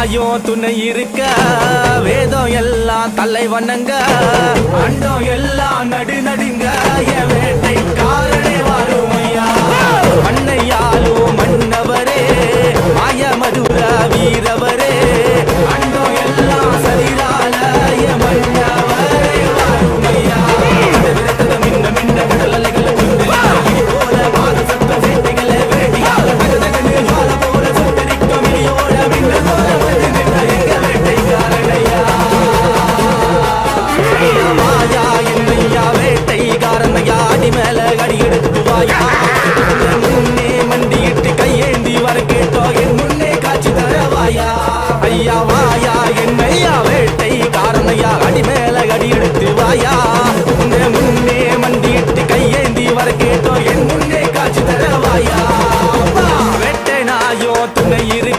தாயும் துணை இருக்க வேதம் எல்லாம் தலை வண்ணங்க அண்டம் எல்லாம் நடு நடுங்க என் வேட்டை காரணே வாழும் ஐயா மண்ணையாலும் மன்னவரே மாய மதுர வீரவரே அண்டம் எல்லாம் சரிதால என் மன்னவரே வாழும் ஐயா மின்ன மின்ன கடல் அலைகளை போல பாத சத்தம் வேட்டைகளை வேட்டியால தகதகன்னு ஜுவால போல சுட்டரிக்கும் இனியோட மின்னலோட வந்து நின்ற எங்க வேட்டைக்காரனையா மாயா என்னையா வேட்டைக்காரனையா அடி மேல அடி எடுத்து வாயா முன்னே மண்டியிட்டு கையேந்தி வர கேட்டோ என் முன்னே காட்சி தரவாயா ஐயா வாயா என்னையா வேட்டைக்காரனையா அடி மேல அடி எடுத்து வாயா முன்னே மண்டியிட்டு கையேந்தி வர கேட்டோ என் முன்னே காட்சி தரவாயா